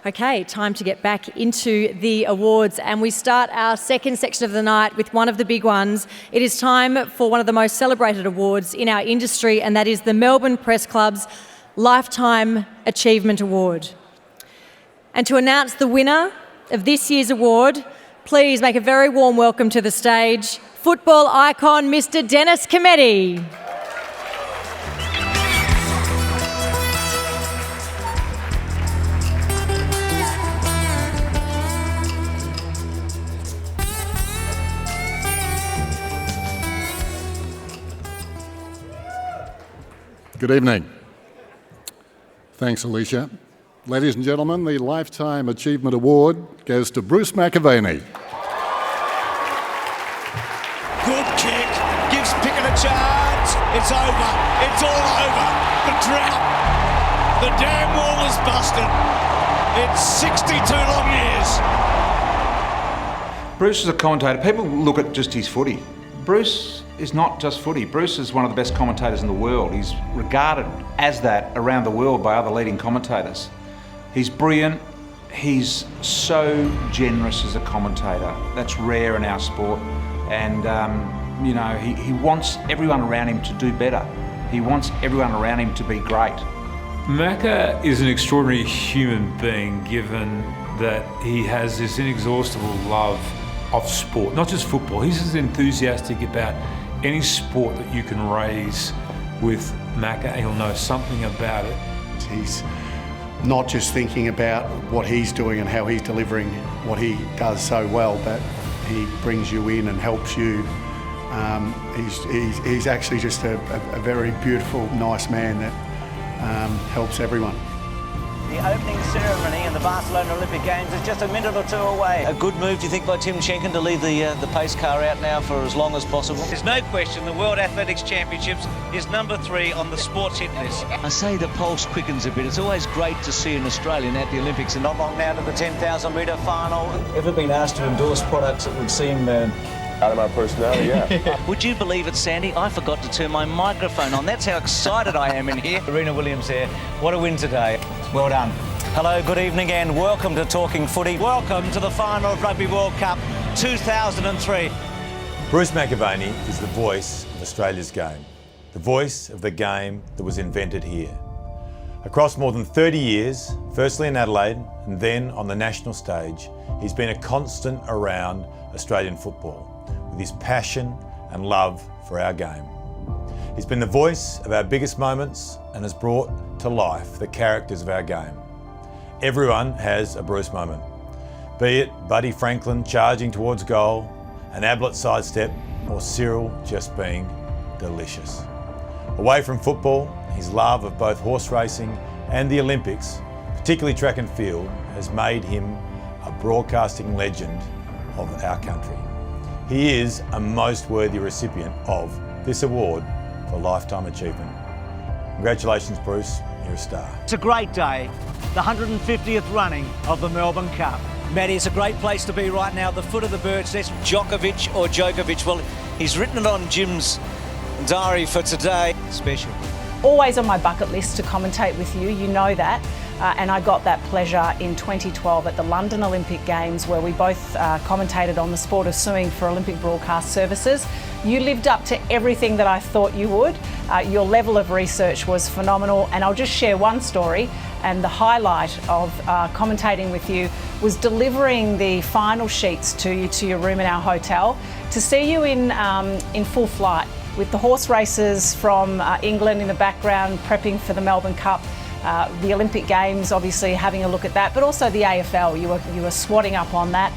Okay, time to get back into the awards, and we start our second section of the night with one of the big ones. It is time for one of the most celebrated awards in our industry, and that is the Melbourne Press Club's Lifetime Achievement Award. And to announce the winner of this year's award, please make a very warm welcome to the stage, football icon Mr. Dennis Cometti. Good evening. Thanks, Alicia. Ladies and gentlemen, the Lifetime Achievement Award goes to Bruce McAvaney. Good kick, gives Pickett a chance. It's over, it's all over. The drought, the damn wall is busted. It's 62 long years. Bruce is a commentator. People look at just his footy. Bruce is not just footy. Bruce is one of the best commentators in the world. He's regarded as that around the world by other leading commentators. He's brilliant. He's so generous as a commentator. That's rare in our sport. And, he wants everyone around him to do better. He wants everyone around him to be great. Macca is an extraordinary human being, given that he has this inexhaustible love of sport, not just football. He's as enthusiastic about any sport that you can raise with Macca, and he'll know something about it. He's not just thinking about what he's doing and how he's delivering what he does so well, but he brings you in and helps you. He's actually just a very beautiful, nice man that helps everyone. The opening ceremony in the Barcelona Olympic Games is just a minute or two away. A good move, do you think, by Tim Schenken to leave the pace car out now for as long as possible? There's no question the World Athletics Championships is number 3 on the sports hit list. I say the pulse quickens a bit. It's always great to see an Australian at the Olympics. And not long now to the 10,000 metre final. Ever been asked to endorse products that would seem out of my personality, yeah. Would you believe it, Sandy? I forgot to turn my microphone on. That's how excited I am in here. Serena Williams here. What a win today. Well done. Hello, good evening and welcome to Talking Footy. Welcome to the final of Rugby World Cup 2003. Bruce McAvaney is the voice of Australia's game. The voice of the game that was invented here. Across more than 30 years, firstly in Adelaide and then on the national stage, he's been a constant around Australian football with his passion and love for our game. He's been the voice of our biggest moments and has brought to life the characters of our game. Everyone has a Bruce moment, be it Buddy Franklin charging towards goal, an Ablett sidestep, or Cyril just being delicious. Away from football, his love of both horse racing and the Olympics, particularly track and field, has made him a broadcasting legend of our country. He is a most worthy recipient of this award for Lifetime Achievement. Congratulations, Bruce, you're a star. It's a great day, the 150th running of the Melbourne Cup. Matty, it's a great place to be right now, the foot of the bird's nest. Djokovic or Djokovic, well, he's written it on Jim's diary for today. Special. Always on my bucket list to commentate with you, you know that. And I got that pleasure in 2012 at the London Olympic Games, where we both commentated on the sport of swimming for Olympic Broadcast Services. You lived up to everything that I thought you would. Your level of research was phenomenal, and I'll just share one story. And the highlight of commentating with you was delivering the final sheets to you to your room in our hotel, to see you in full flight with the horse races from England in the background, prepping for the Melbourne Cup. The Olympic Games, obviously having a look at that, but also the AFL, you were swatting up on that.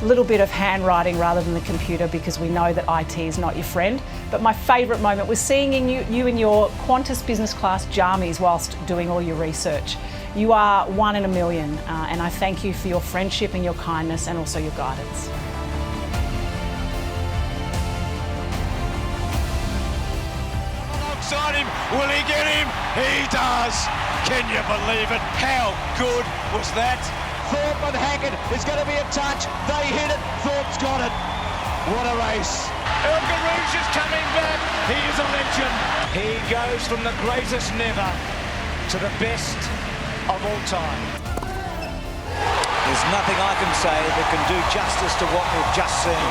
A little bit of handwriting rather than the computer, because we know that IT is not your friend. But my favourite moment was seeing you in your Qantas business class jammies whilst doing all your research. You are one in a million, and I thank you for your friendship and your kindness and also your guidance. Alongside him, will he get him? He does. Can you believe it? How good was that? Thorpe and Hackett, there's going to be a touch. They hit it. Thorpe's got it. What a race. El Garouche is coming back. He is a legend. He goes from the greatest never to the best of all time. nothing I can say that can do justice to what we've just seen.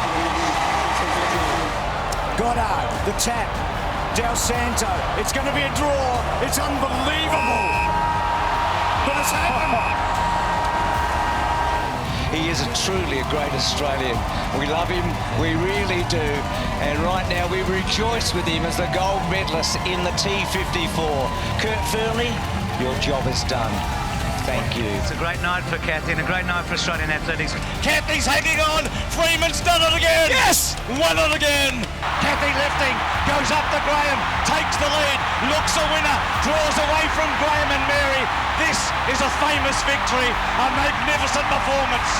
Goddard, the tap. Del Santo. It's going to be a draw. It's unbelievable. But it's happened. He is truly a great Australian. We love him, we really do. And right now we rejoice with him as the gold medalist in the T54. Kurt Fearnley, your job is done. Thank you. It's a great night for Kathy and a great night for Australian athletics. Kathy's hanging on. Freeman's done it again. Yes! Won it again. Kathy lifting, goes up to Graham, takes the lead, looks a winner, draws away from Graham and Mary. This is a famous victory, a magnificent performance.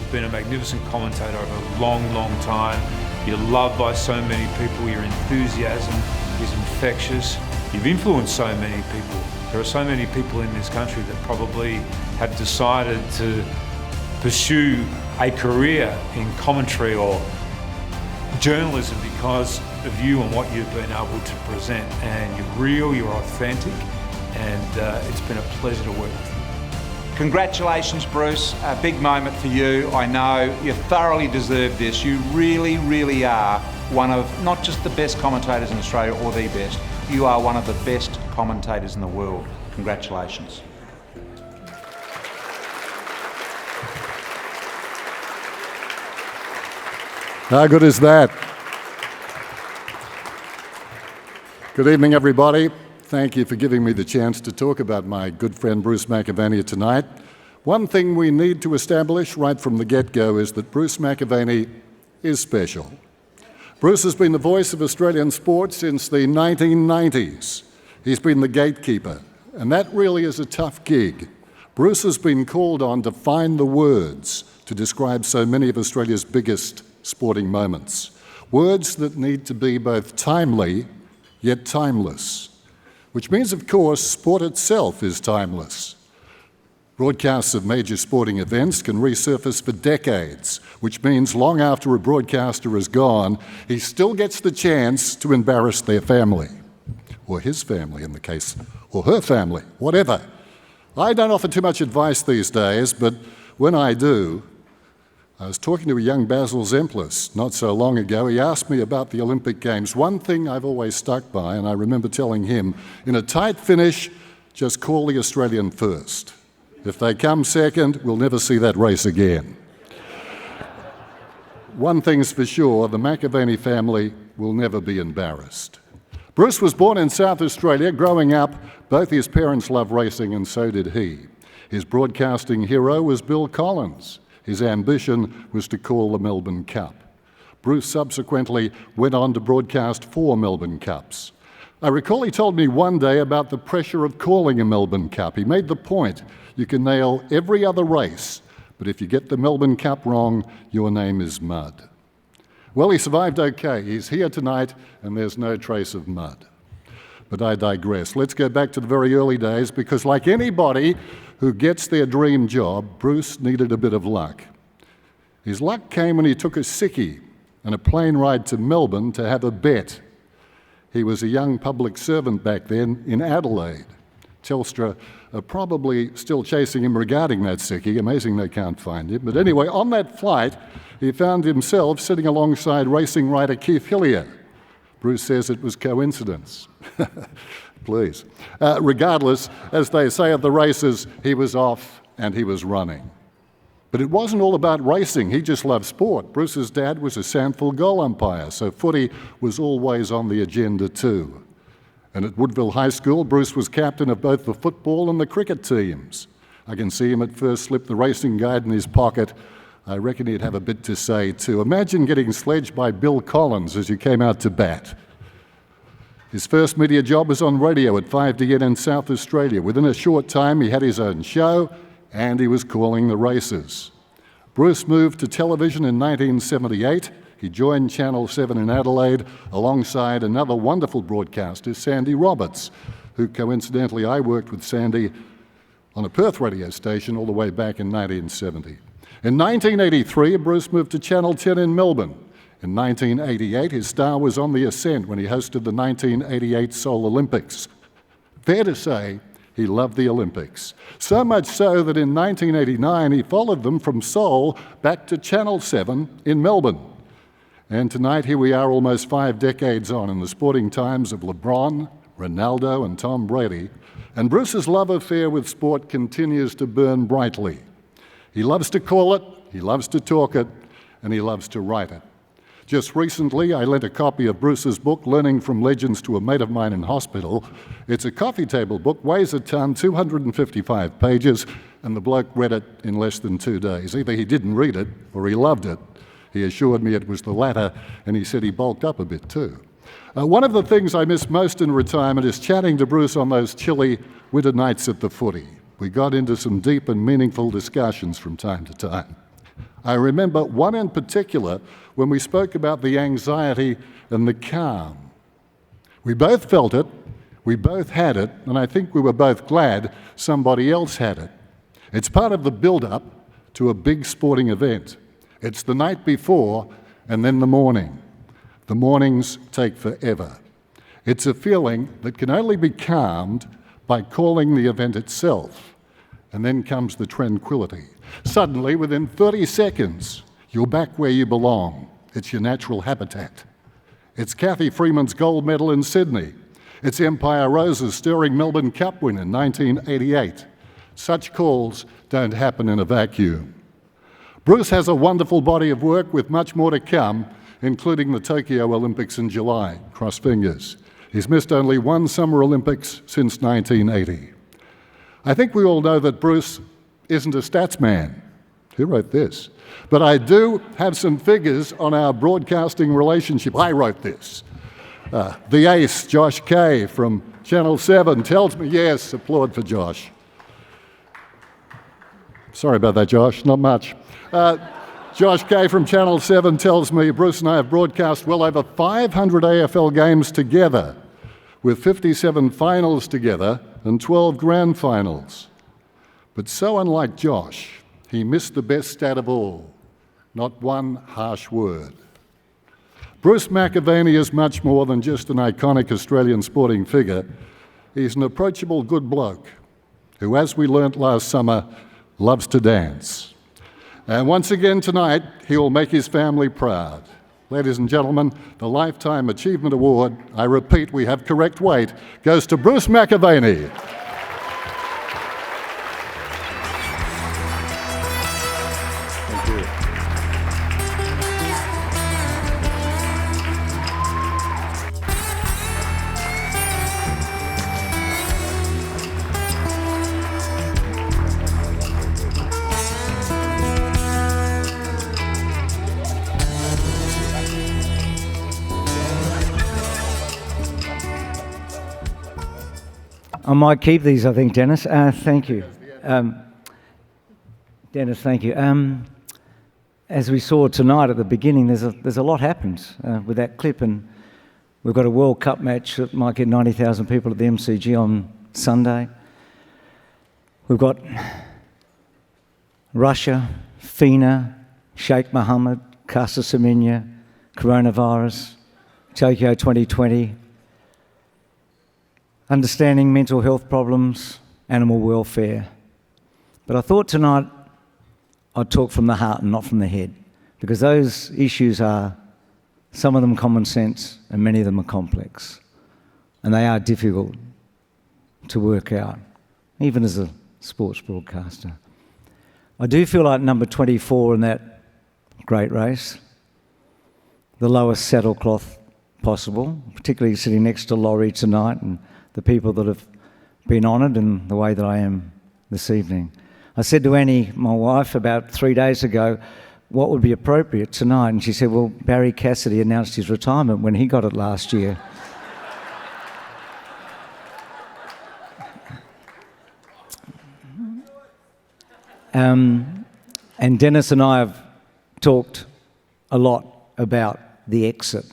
You've been a magnificent commentator over a long, long time. You're loved by so many people. Your enthusiasm is infectious. You've influenced so many people. There are so many people in this country that probably have decided to pursue a career in commentary or journalism because of you and what you've been able to present. And you're real, you're authentic, and it's been a pleasure to work with you. Congratulations, Bruce. A big moment for you. I know you thoroughly deserve this. You really, really are one of not just the best commentators in Australia or the best. You are one of the best commentators in the world. Congratulations. How good is that? Good evening, everybody. Thank you for giving me the chance to talk about my good friend Bruce McAvaney tonight. One thing we need to establish right from the get-go is that Bruce McAvaney is special. Bruce has been the voice of Australian sport since the 1990s. He's been the gatekeeper, and that really is a tough gig. Bruce has been called on to find the words to describe so many of Australia's biggest sporting moments. Words that need to be both timely yet timeless, which means, of course, sport itself is timeless. Broadcasts of major sporting events can resurface for decades, which means long after a broadcaster is gone, he still gets the chance to embarrass their family, or his family in the case, or her family, whatever. I don't offer too much advice these days, but when I do, I was talking to a young Basil Zemplis not so long ago. He asked me about the Olympic Games. One thing I've always stuck by, and I remember telling him, in a tight finish, just call the Australian first. If they come second, we'll never see that race again. One thing's for sure, the McAvaney family will never be embarrassed. Bruce was born in South Australia. Growing up, both his parents loved racing, and so did he. His broadcasting hero was Bill Collins. His ambition was to call the Melbourne Cup. Bruce subsequently went on to broadcast 4 Melbourne Cups. I recall he told me one day about the pressure of calling a Melbourne Cup. He made the point, you can nail every other race, but if you get the Melbourne Cup wrong, your name is mud. Well, he survived okay. He's here tonight, and there's no trace of mud. But I digress. Let's go back to the very early days, because like anybody who gets their dream job, Bruce needed a bit of luck. His luck came when he took a sickie and a plane ride to Melbourne to have a bet. He was a young public servant back then in Adelaide. Telstra are probably still chasing him regarding that sickie. Amazing they can't find him. But anyway, on that flight, he found himself sitting alongside racing rider Keith Hillier. Bruce says it was coincidence. Please. Regardless, as they say at the races, he was off and he was running. But it wasn't all about racing. He just loved sport. Bruce's dad was a Sandford goal umpire, so footy was always on the agenda too. And at Woodville High School, Bruce was captain of both the football and the cricket teams. I can see him at first slip the racing guide in his pocket. I reckon he'd have a bit to say too. Imagine getting sledged by Bill Collins as you came out to bat. His first media job was on radio at 5DN in South Australia. Within a short time, he had his own show and he was calling the races. Bruce moved to television in 1978. He joined Channel 7 in Adelaide alongside another wonderful broadcaster, Sandy Roberts, who coincidentally I worked with Sandy on a Perth radio station all the way back in 1970. In 1983, Bruce moved to Channel 10 in Melbourne. In 1988, his star was on the ascent when he hosted the 1988 Seoul Olympics. Fair to say, he he loved the Olympics. So much so that in 1989 he followed them from Seoul back to Channel 7 in Melbourne. And tonight here we are almost 5 decades on in the sporting times of LeBron, Ronaldo and Tom Brady. And Bruce's love affair with sport continues to burn brightly. He loves to call it, he loves to talk it, and he loves to write it. Just recently, I lent a copy of Bruce's book, Learning from Legends, to a mate of mine in hospital. It's a coffee table book, weighs a ton, 255 pages, and the bloke read it in less than 2 days. Either he didn't read it or he loved it. He assured me it was the latter, and he said he bulked up a bit too. One of the things I miss most in retirement is chatting to Bruce on those chilly winter nights at the footy. We got into some deep and meaningful discussions from time to time. I remember one in particular when we spoke about the anxiety and the calm. We both felt it, we both had it, and I think we were both glad somebody else had it. It's part of the build-up to a big sporting event. It's the night before and then the morning. The mornings take forever. It's a feeling that can only be calmed by calling the event itself. And then comes the tranquility. Suddenly, within 30 seconds, you're back where you belong. It's your natural habitat. It's Kathy Freeman's gold medal in Sydney. It's Empire Rose's stirring Melbourne Cup win in 1988. Such calls don't happen in a vacuum. Bruce has a wonderful body of work with much more to come, including the Tokyo Olympics in July. Cross fingers. He's missed only one Summer Olympics since 1980. I think we all know that Bruce isn't a stats man. Who wrote this? But I do have some figures on our broadcasting relationship. I wrote this. The ace, Josh Kay from Channel 7, tells me, yes, applaud for Josh. Sorry about that, Josh, not much. Josh Kay from Channel 7 tells me Bruce and I have broadcast well over 500 AFL games together, with 57 finals together and 12 grand finals. But so unlike Josh, he missed the best stat of all, not one harsh word. Bruce McAvaney is much more than just an iconic Australian sporting figure. He's an approachable good bloke who, as we learnt last summer, loves to dance. And once again tonight, he will make his family proud. Ladies and gentlemen, the Lifetime Achievement Award, I repeat, we have correct weight, goes to Bruce McAvaney. Thank you. I might keep these, I think, Dennis. Thank you. Dennis, thank you. As we saw tonight at the beginning, there's a lot happens with that clip, and we've got a World Cup match that might get 90,000 people at the MCG on Sunday. We've got Russia, FINA, Sheikh Mohammed, Casa Semenya, coronavirus, Tokyo 2020, understanding mental health problems, animal welfare. But I thought tonight I'd talk from the heart and not from the head, because those issues are, some of them common sense and many of them are complex. And they are difficult to work out, even as a sports broadcaster. I do feel like number 24 in that great race, the lowest saddlecloth possible, particularly sitting next to Laurie tonight and the people that have been honoured in the way that I am this evening. I said to Annie, my wife, about 3 days ago, what would be appropriate tonight? And she said, well, Barry Cassidy announced his retirement when he got it last year. And Dennis and I have talked a lot about the exit.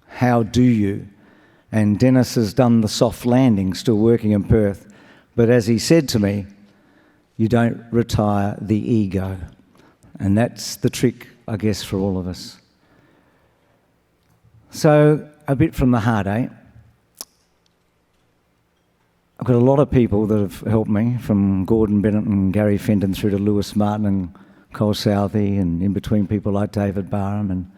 How do you? And Dennis has done the soft landing, still working in Perth. But as he said to me, you don't retire the ego. And that's the trick, I guess, for all of us. So, a bit from the heart, eh? I've got a lot of people that have helped me, from Gordon Bennett and Gary Fenton through to Lewis Martin and Cole Southey, and in between people like David Barham, and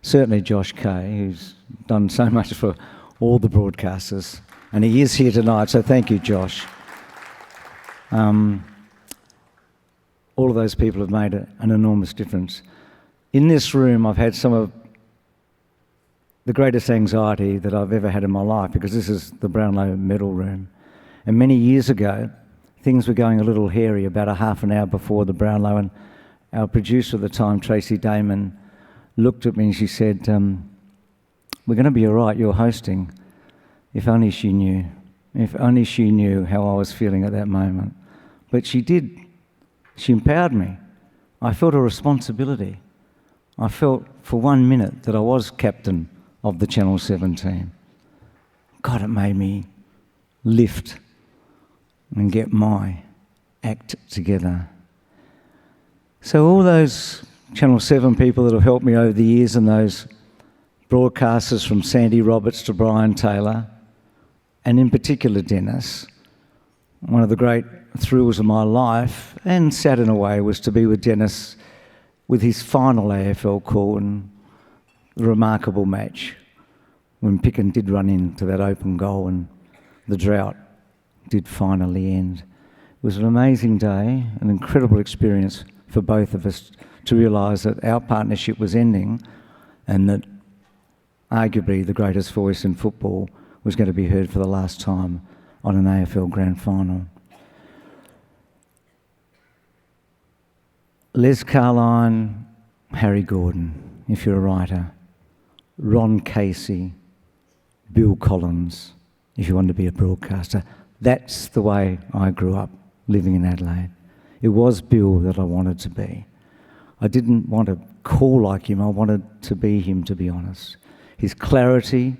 certainly Josh Kay, who's done so much for all the broadcasters. And he is here tonight, so thank you, Josh. All of those people have made an enormous difference. In this room, I've had some of the greatest anxiety that I've ever had in my life, because this is the Brownlow Medal Room. And many years ago, things were going a little hairy about a half an hour before the Brownlow, and our producer at the time, Tracy Damon, looked at me and she said, we're going to be all right, you're hosting. If only she knew. If only she knew how I was feeling at that moment. But she did. She empowered me. I felt a responsibility. I felt for 1 minute that I was captain of the Channel 7 team. God, it made me lift and get my act together. So all those Channel 7 people that have helped me over the years, and those broadcasters from Sandy Roberts to Brian Taylor, and in particular Dennis, one of the great thrills of my life, and sad in a way, was to be with Dennis with his final AFL call and the remarkable match when Picken did run into that open goal and the drought did finally end. It was an amazing day, an incredible experience for both of us to realise that our partnership was ending, and that arguably the greatest voice in football was going to be heard for the last time on an AFL Grand Final. Les Carline, Harry Gordon, if you're a writer, Ron Casey, Bill Collins, if you want to be a broadcaster. That's the way I grew up, living in Adelaide. It was Bill that I wanted to be. I didn't want to call like him, I wanted to be him, to be honest. His clarity,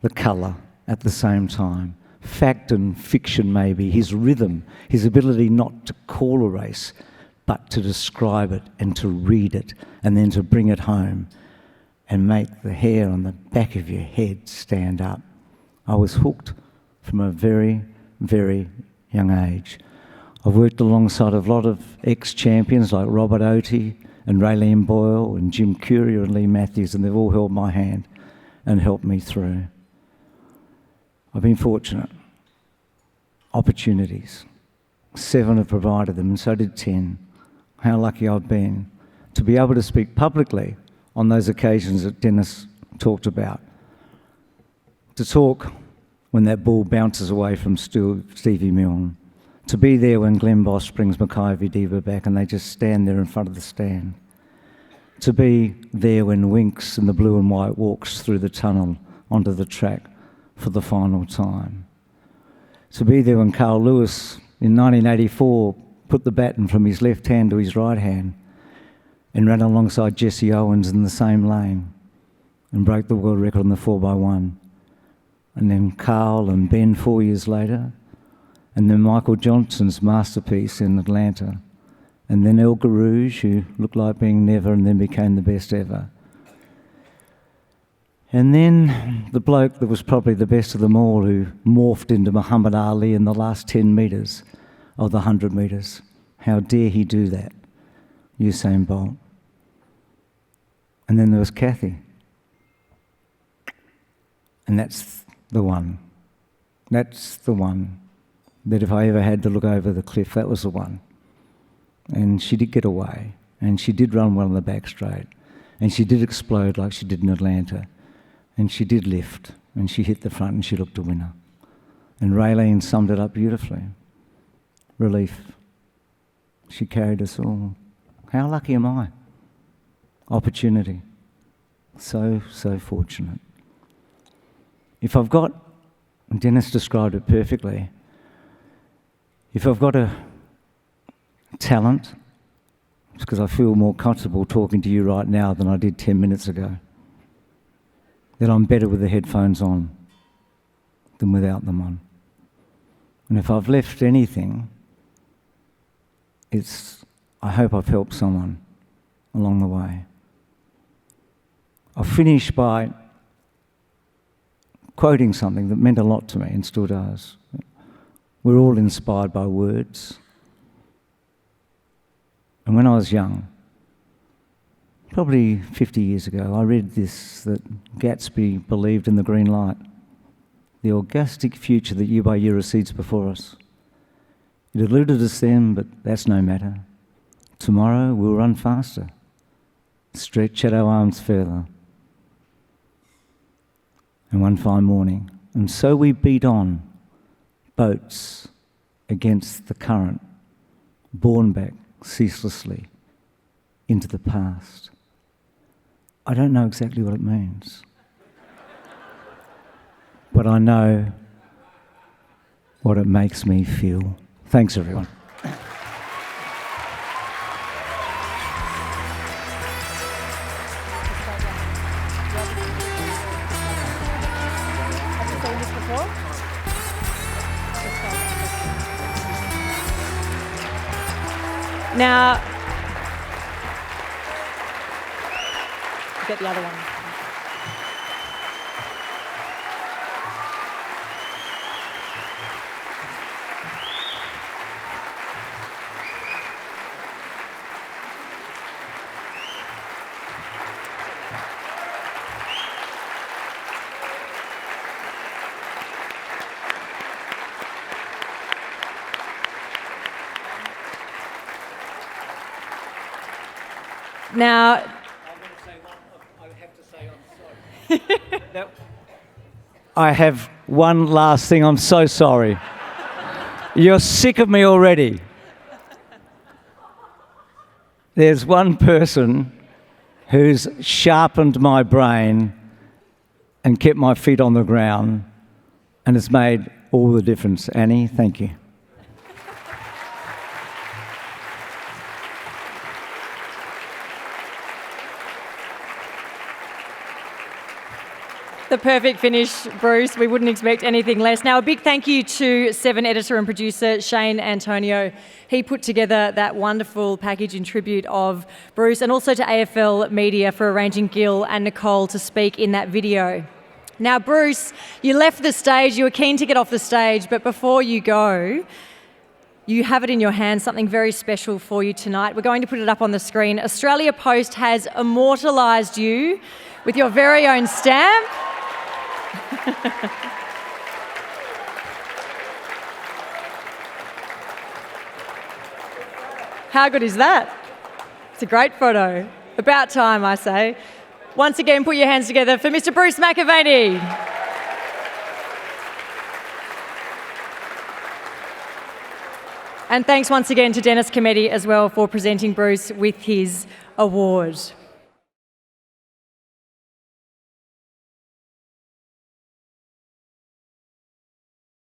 the colour at the same time, fact and fiction maybe, his rhythm, his ability not to call a race, but to describe it and to read it and then to bring it home and make the hair on the back of your head stand up. I was hooked from a very, very young age. I've worked alongside a lot of ex-champions like Robert Oatey and Raylene Boyle and Jim Courier and Lee Matthews, and they've all held my hand and helped me through. I've been fortunate. Opportunities. 7 have provided them, and so did 10. How lucky I've been to be able to speak publicly on those occasions that Dennis talked about. To talk when that ball bounces away from Stevie Milne. To be there when Glenn Boss brings Mackay Vidiva back and they just stand there in front of the stand. To be there when Winks in the blue and white walks through the tunnel onto the track for the final time. To be there when Carl Lewis in 1984 put the baton from his left hand to his right hand and ran alongside Jesse Owens in the same lane and broke the world record on the 4x1. And then Carl and Ben 4 years later, and then Michael Johnson's masterpiece in Atlanta, and then El Garouge, who looked like being never and then became the best ever. And then the bloke that was probably the best of them all, who morphed into Muhammad Ali in the last 10 metres of the 100 metres. How dare he do that? Usain Bolt. And then there was Kathy. And that's the one. That's the one that if I ever had to look over the cliff, that was the one. And she did get away. And she did run well in the back straight. And she did explode like she did in Atlanta. And she did lift. And she hit the front and she looked a winner. And Raylene summed it up beautifully. Relief. She carried us all. How lucky am I? Opportunity. So, so fortunate. If I've got, and Dennis described it perfectly, if I've got a talent, it's because I feel more comfortable talking to you right now than I did 10 minutes ago. That I'm better with the headphones on than without them on. And if I've left anything, I hope I've helped someone along the way. I'll finish by quoting something that meant a lot to me and still does. We're all inspired by words. And when I was young, probably 50 years ago, I read this, that Gatsby believed in the green light, the orgastic future that year by year recedes before us. It eluded us then, but that's no matter. Tomorrow we'll run faster, stretch out our arms further. And one fine morning, and so we beat on, boats against the current, borne back ceaselessly into the past. I don't know exactly what it means, but I know what it makes me feel. Thanks, everyone. Now, get the other one. Now, I have one last thing. I'm so sorry. You're sick of me already. There's one person who's sharpened my brain and kept my feet on the ground, and it's made all the difference. Annie, thank you. The perfect finish, Bruce. We wouldn't expect anything less. Now, a big thank you to Seven editor and producer Shane Antonio. He put together that wonderful package in tribute of Bruce, and also to AFL Media for arranging Gil and Nicole to speak in that video. Now, Bruce, you left the stage. You were keen to get off the stage, but before you go, you have it in your hand, something very special for you tonight. We're going to put it up on the screen. Australia Post has immortalised you with your very own stamp. How good is that? It's a great photo. About time, I say. Once again, put your hands together for Mr. Bruce McAvaney. And thanks once again to Dennis Cometti as well for presenting Bruce with his award.